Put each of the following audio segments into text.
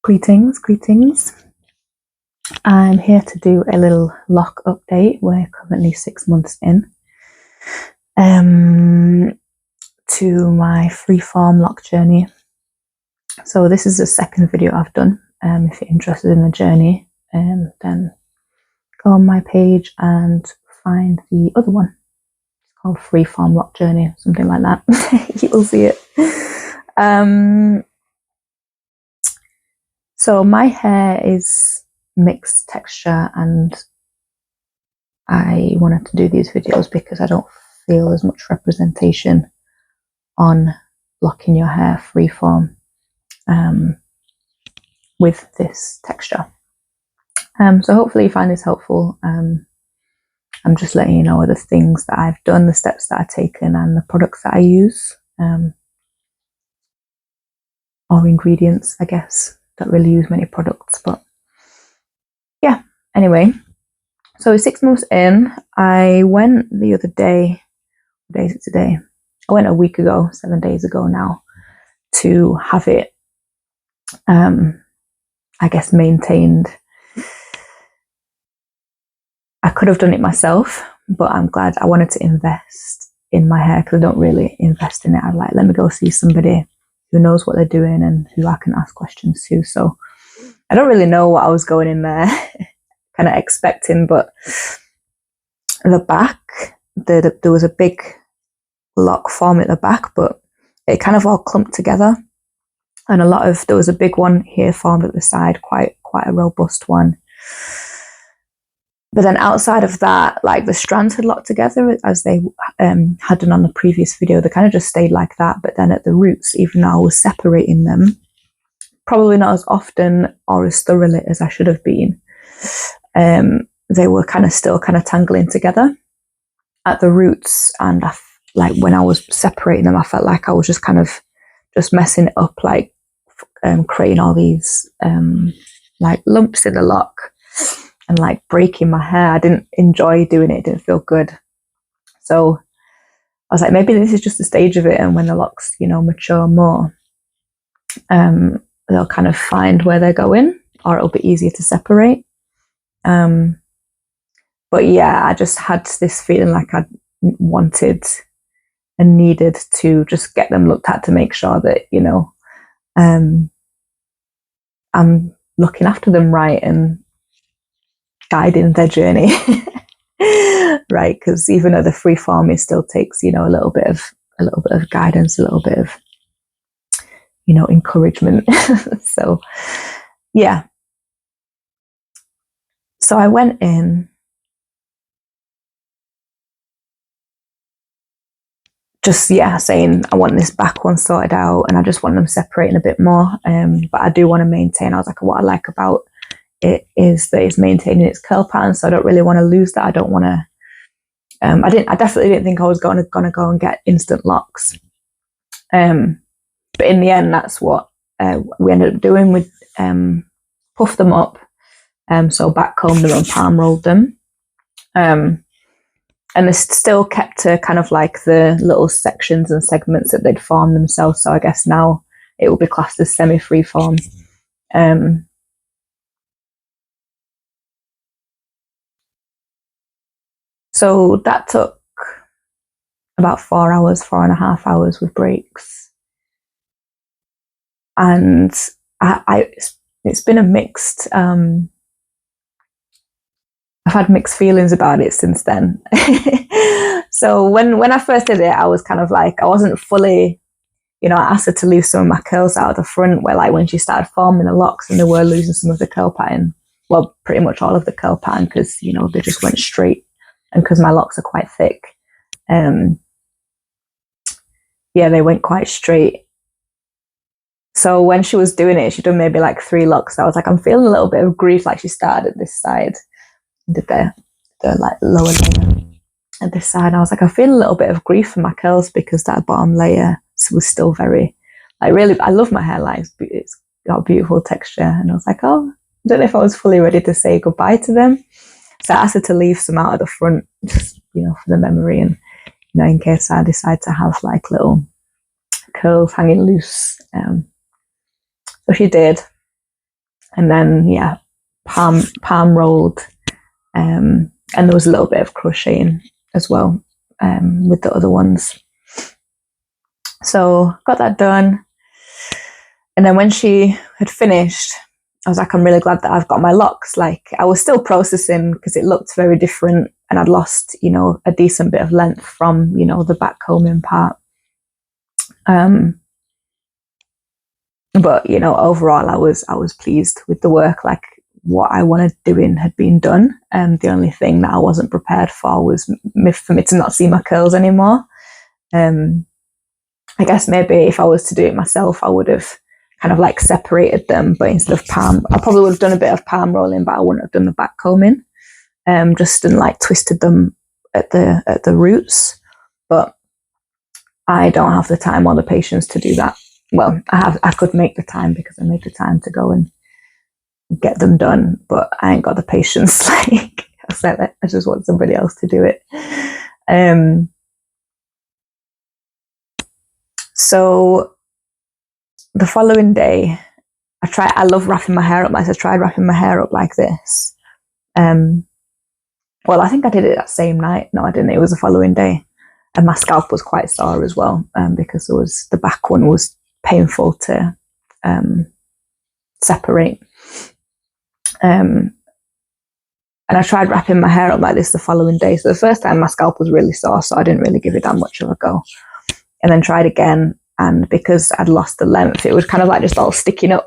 Greetings. I'm here to do a little lock update. We're currently 6 months in to my freeform lock journey. So this is the second video I've done. If you're interested in the journey, then go on my page and find the other one. It's called Freeform Lock Journey, something like that. You will see it. So my hair is mixed texture, and I wanted to do these videos because I don't feel as much representation on locking your hair freeform with this texture. So hopefully you find this helpful. I'm just letting you know the things that I've done, the steps that I've taken, and the products that I use, or ingredients, I guess. Don't really use many products, but yeah. Anyway, so 6 months in, I went the other day. What day is it today? I went a week ago, 7 days ago now, to have it, I guess, maintained. I could have done it myself, but I'm glad. I wanted to invest in my hair because I don't really invest in it. I'm like, let me go see somebody who knows what they're doing and who I can ask questions to. So I don't really know what I was going in there kind of expecting, but the back, there was a big lock form at the back, but it kind of all clumped together, and there was a big one here formed at the side, quite a robust one. But then outside of that, like, the strands had locked together as they had done on the previous video. They kind of just stayed like that. But then at the roots, even though I was separating them, probably not as often or as thoroughly as I should have been, they were still tangling together at the roots. And like, when I was separating them, I felt like I was just messing it up, like creating all these like lumps in the lock and like breaking my hair. I didn't enjoy doing it. It didn't feel good. So I was like, maybe this is just a stage of it, and when the locks, mature more, they'll kind of find where they're going, or it'll be easier to separate. But yeah, I just had this feeling like I wanted and needed to just get them looked at to make sure that, I'm looking after them right and guiding their journey. Right, because even though the freeform, it still takes, a little bit of guidance, a little bit of, encouragement. So yeah, so I went in just saying I want this back one sorted out, and I just want them separating a bit more, but I do want to maintain. I was like, what I like about it is that it's maintaining its curl pattern, so I don't really want to lose that. I don't want to I definitely didn't think I was gonna go and get instant locks, but in the end, that's what we ended up doing. We puffed them up, so backcombed them and palm rolled them, and they still kept to kind of like the little sections and segments that they'd formed themselves. So I guess now it will be classed as semi-freeform. So that took about 4 hours, 4.5 hours with breaks. And it's been a mixed, I've had mixed feelings about it since then. So when I first did it, I was kind of like, I wasn't fully, I asked her to leave some of my curls out of the front, where like when she started forming the locks and they were losing some of the curl pattern, well, pretty much all of the curl pattern, because, they just went straight. And because my locks are quite thick, they went quite straight. So when she was doing it, she'd done maybe like 3 locks. I was like, I'm feeling a little bit of grief. Like, she started at this side, did the like lower layer at this side. I was like, I'm feeling a little bit of grief for my curls because that bottom layer was still very, like, really, I love my hairline. It's got a beautiful texture. And I was like, oh, I don't know if I was fully ready to say goodbye to them. So I asked her to leave some out of the front, just, for the memory, and, in case I decide to have like little curls hanging loose. So she did. And then, yeah, palm rolled. And there was a little bit of crocheting as well with the other ones. So got that done. And then when she had finished, I was like, I'm really glad that I've got my locks. Like, I was still processing because it looked very different, and I'd lost, you know, a decent bit of length from, you know, the back combing part. But, you know, overall, I was pleased with the work. Like, what I wanted doing had been done. And the only thing that I wasn't prepared for was for me to not see my curls anymore. I guess maybe if I was to do it myself, I would have kind of like separated them, but instead of palm, I probably would have done a bit of palm rolling, but I wouldn't have done the back combing. Just and like twisted them at the roots. But I don't have the time or the patience to do that. Well, I could make the time because I made the time to go and get them done, but I ain't got the patience. Like, I said, I just want somebody else to do it. So the following day, I love wrapping my hair up. I tried wrapping my hair up like this. Well, I think I did it that same night. No, I didn't. It was the following day. And my scalp was quite sore as well, because the back one was painful to separate. And I tried wrapping my hair up like this the following day. So the first time my scalp was really sore, so I didn't really give it that much of a go. And then tried again. And because I'd lost the length, it was kind of like just all sticking up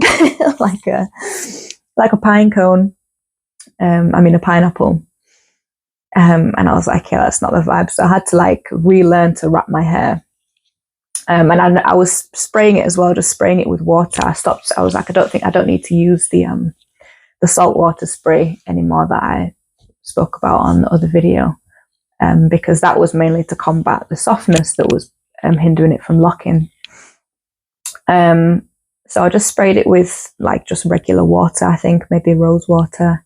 like a pine cone. A pineapple. And I was like, yeah, that's not the vibe. So I had to like relearn to wrap my hair. And I was spraying it as well, just spraying it with water. I stopped. I was like, I don't need to use the saltwater spray anymore that I spoke about on the other video, because that was mainly to combat the softness that was hindering it from locking. So I just sprayed it with like just regular water, I think maybe rose water.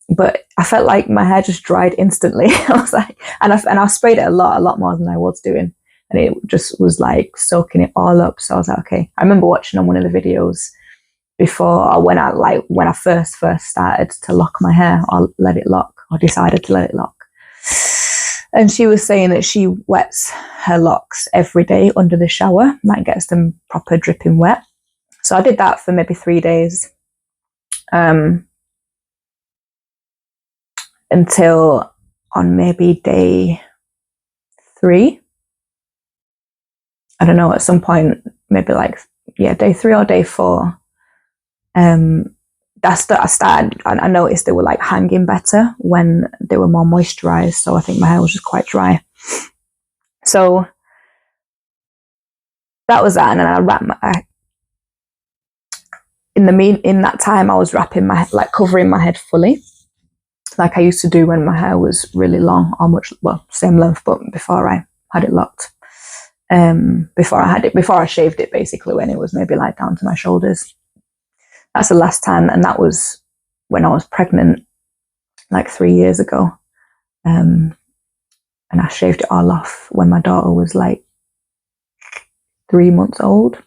But I felt like my hair just dried instantly. I was like, and I sprayed it a lot more than I was doing. And it just was like soaking it all up. So I was like, okay. I remember watching on one of the videos before, when I first started to lock my hair, or let it lock, or decided to let it lock. And she was saying that she wets her locks every day under the shower, like gets them proper dripping wet. So I did that for maybe 3 days. Until on maybe day 3. I don't know, at some point, maybe like, yeah, day 3 or day 4. I noticed they were like hanging better when they were more moisturized. So I think my hair was just quite dry. So that was that. And then I wrapped in that time, I was wrapping covering my head fully, like I used to do when my hair was really long, or same length, but before I had it locked. Before I shaved it, basically, when it was maybe like down to my shoulders. That's the last time, and that was when I was pregnant, like 3 years ago. And I shaved it all off when my daughter was like 3 months old.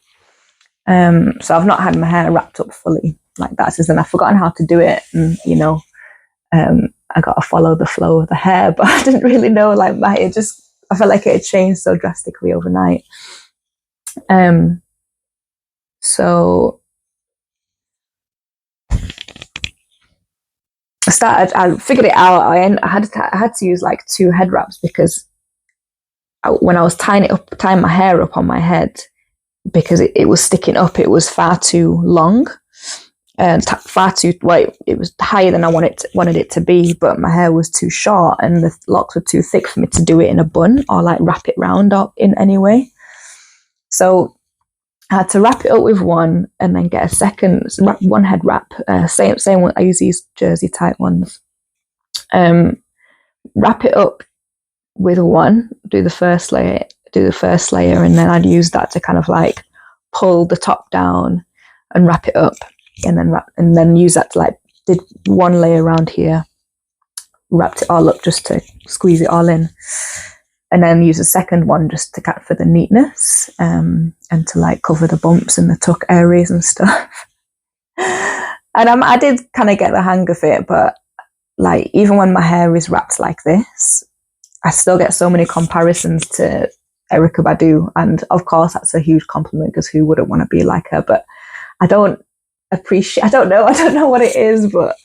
So I've not had my hair wrapped up fully like that since then. I've forgotten how to do it, and you know, I got to follow the flow of the hair, but I didn't really know, like, I felt like it had changed so drastically overnight. So I figured it out. I had to use like 2 head wraps, because when I was tying my hair up on my head, because it was sticking up, it was far too long. It was higher than I wanted it to be, but my hair was too short and the locks were too thick for me to do it in a bun or like wrap it round up in any way. So I had to wrap it up with one and then get one head wrap. Same one. I use these jersey type ones. Wrap it up with one. Do the first layer, and then I'd use that to kind of like pull the top down and wrap it up. And then use that to like, did one layer around here, wrapped it all up just to squeeze it all in, and then use a second one just to cut for the neatness, and to like cover the bumps and the tuck areas and stuff. And I did kind of get the hang of it, but like even when my hair is wrapped like this, I still get so many comparisons to Erykah Badu, and of course that's a huge compliment because who wouldn't want to be like her? But I don't appreciate. I don't know what it is, but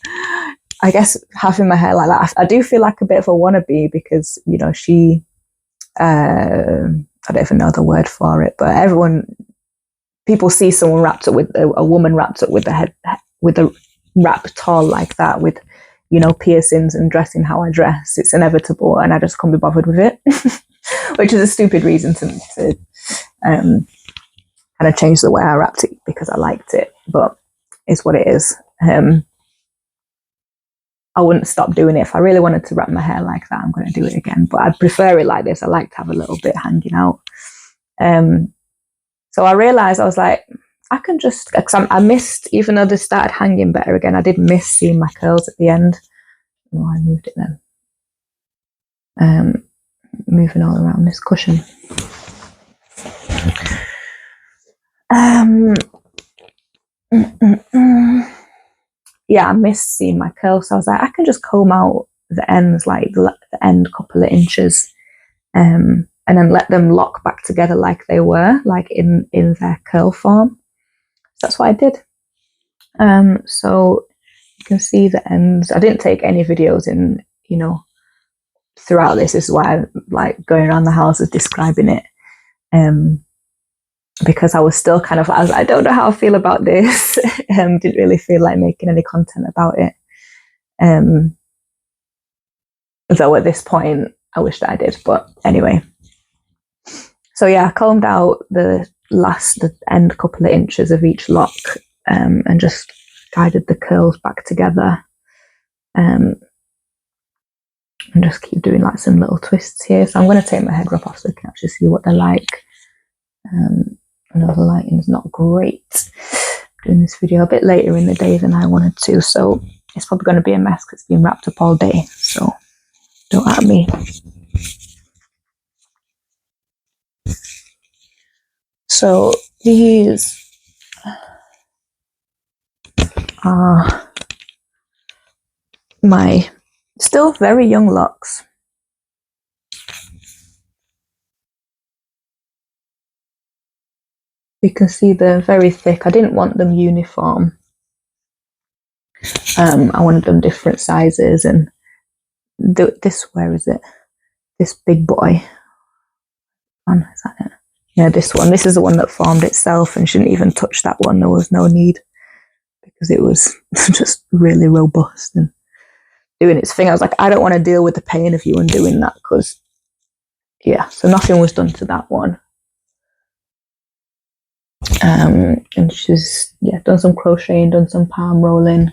I guess having my hair like that, I do feel like a bit of a wannabe because you know she. I don't even know the word for it, but people see someone wrapped up with a woman wrapped up with the head with a wrap tall like that with, you know, piercings and dressing how I dress. It's inevitable, and I just can't be bothered with it, which is a stupid reason to kind of change the way I wrapped it because I liked it, but it's what it is. I wouldn't stop doing it. If I really wanted to wrap my hair like that, I'm going to do it again. But I'd prefer it like this. I like to have a little bit hanging out. So I realised, I was like, I can just, because I missed, even though they started hanging better again, I did miss seeing my curls at the end. Oh, I moved it then. Moving all around this cushion. Yeah, I missed seeing my curls, so I was like, I can just comb out the ends, like the end couple of inches, and then let them lock back together like they were, like in their curl form. So that's what I did. So you can see the ends. I didn't take any videos in, you know, throughout this. This is why I'm like going around the house is describing it. Because I was still kind of, I don't know how I feel about this. Didn't really feel like making any content about it. Though at this point, I wish that I did. But anyway. So yeah, I combed out the end couple of inches of each lock and just guided the curls back together. And just keep doing like some little twists here. So I'm going to take my head wrap off so you can actually see what they're like. I know the lighting's not great doing this video a bit later in the day than I wanted to, so it's probably going to be a mess because it's been wrapped up all day, so don't at me. So these are my still very young locks. You can see they're very thick. I didn't want them uniform. I wanted them different sizes, and this, where is it? This big boy. Is that it? Yeah, this one. This is the one that formed itself and shouldn't even touch that one. There was no need because it was just really robust and doing its thing. I was like, I don't want to deal with the pain of you undoing that because, yeah, so nothing was done to that one. And she's, yeah, done some crocheting, done some palm rolling.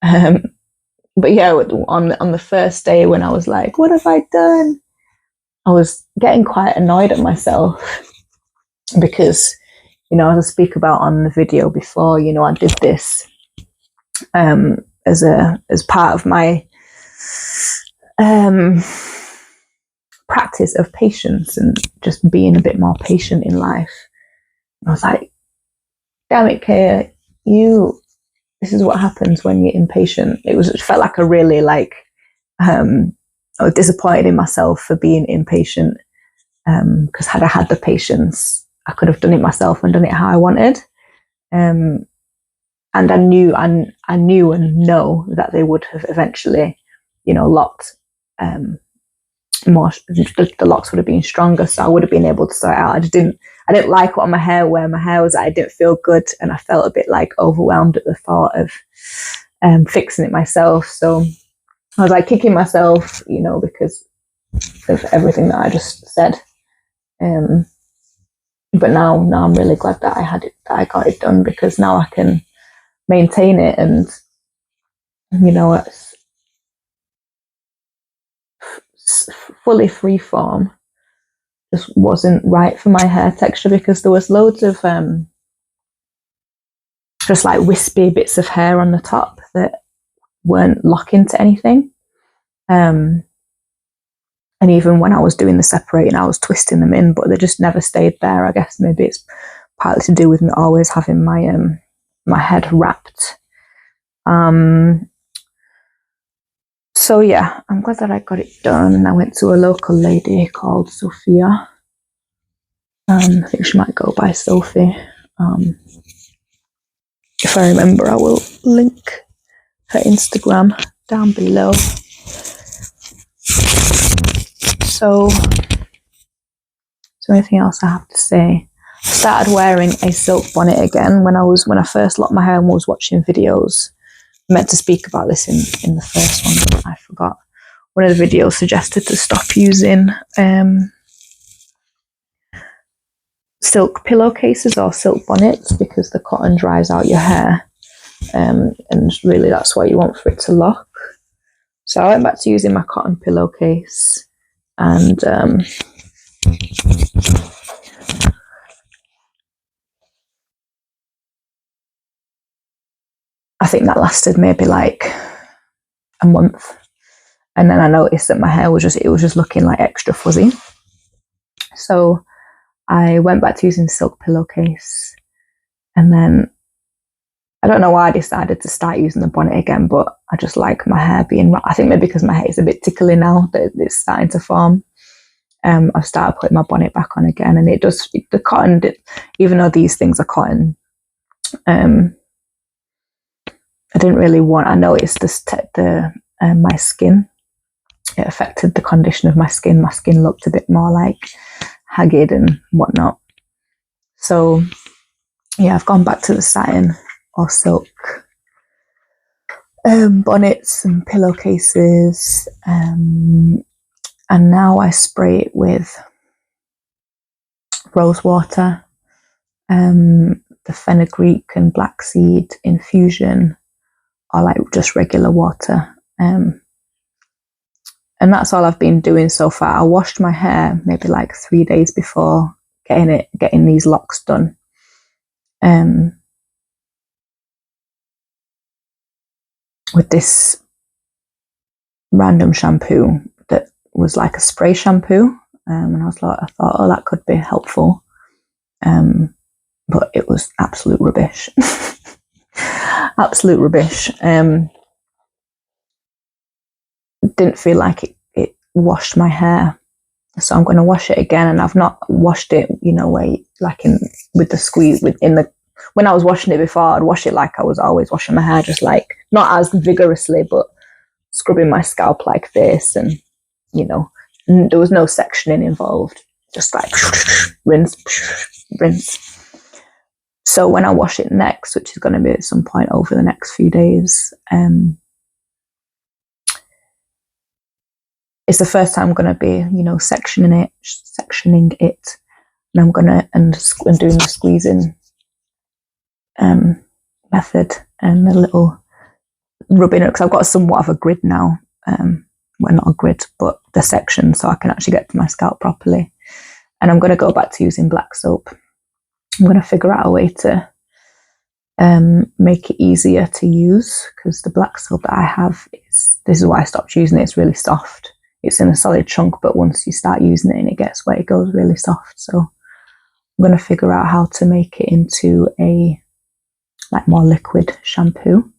But yeah, on the first day when I was like, what have I done? I was getting quite annoyed at myself because, you know, as I speak about on the video before, you know, I did this as part of my practice of patience and just being a bit more patient in life. I was like, damn it, Kaya, this is what happens when you're impatient. It felt like a really like, I was disappointed in myself for being impatient because had I had the patience, I could have done it myself and done it how I wanted. And I knew and know that they would have eventually, you know, locked more. The locks would have been stronger, so I would have been able to sort it out. I didn't like where my hair was. I didn't feel good, and I felt a bit like overwhelmed at the thought of fixing it myself. So I was like kicking myself, you know, because of everything that I just said. But now I'm really glad that I got it done because now I can maintain it, and you know, it's fully free form. Just wasn't right for my hair texture because there was loads of just like wispy bits of hair on the top that weren't locking to anything. And even when I was doing the separating, I was twisting them in, but they just never stayed there. I guess maybe it's partly to do with me always having my my head wrapped. So yeah, I'm glad that I got it done. And I went to a local lady called Sophia. I think she might go by Sophie. If I remember, I will link her Instagram down below. So, is there anything else I have to say? I started wearing a silk bonnet again when I first locked my hair and was watching videos. I meant to speak about this in the first one, but I forgot. One of the videos suggested to stop using silk pillowcases or silk bonnets because the cotton dries out your hair, and really that's what you want for it to lock. So I went back to using my cotton pillowcase, and I think that lasted maybe like a month, and then I noticed that my hair was just looking like extra fuzzy. So I went back to using silk pillowcase, and then I don't know why I decided to start using the bonnet again, but I just like my hair being, I think maybe because my hair is a bit tickly now that it's starting to form. I've started putting my bonnet back on again, and the cotton, even though these things are cotton, I didn't really want, I noticed my skin, it affected the condition of my skin. My skin looked a bit more like haggard and whatnot. So yeah, I've gone back to the satin or silk bonnets and pillowcases, and now I spray it with rose water, the fenugreek and black seed infusion, or like just regular water, and that's all I've been doing so far. I washed my hair maybe like 3 days before getting these locks done. With this random shampoo that was like a spray shampoo, and I thought, oh, that could be helpful, but it was absolute rubbish. Absolute rubbish. Didn't feel like it washed my hair, so I'm going to wash it again. And I've not washed it, with the squeeze when I was washing it before, I'd wash it like I was always washing my hair, just like not as vigorously, but scrubbing my scalp like this, and there was no sectioning involved, just like rinse. So when I wash it next, which is going to be at some point over the next few days, it's the first time I'm going to be, sectioning it, and I'm doing the squeezing method and a little rubbing it, because I've got somewhat of a grid now. Well, not a grid, but the section, so I can actually get to my scalp properly. And I'm going to go back to using black soap. I'm going to figure out a way to make it easier to use, because the black soap that I have this is why I stopped using it. It's really soft. It's in a solid chunk, but once you start using it and it gets wet, it goes really soft. So I'm going to figure out how to make it into a more liquid shampoo.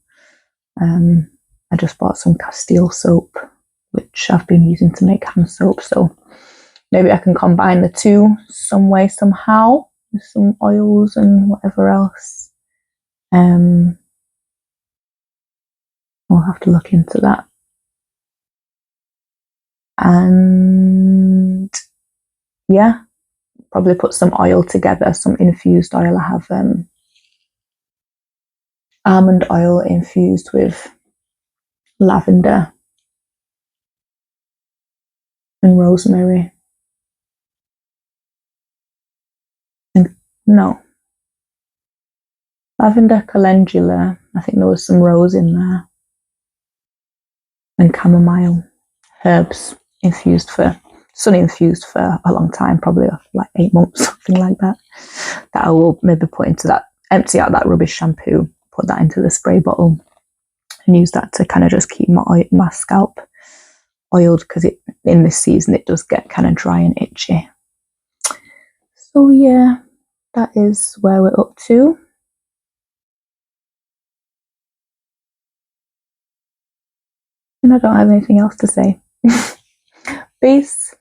I just bought some Castile soap, which I've been using to make hand soap, so maybe I can combine the two some way, somehow, with some oils and whatever else. We'll have to look into that. And yeah, probably put some oil together, some infused oil. I have almond oil infused with lavender and rosemary. And no, lavender, calendula. I think there was some rose in there, and chamomile. Herbs sun infused for a long time, probably like 8 months, something like that. That I will maybe put into that, empty out that rubbish shampoo, put that into the spray bottle, and use that to kind of just keep my scalp oiled, because in this season it does get kind of dry and itchy. So yeah, that is where we're up to. And I don't have anything else to say. Peace.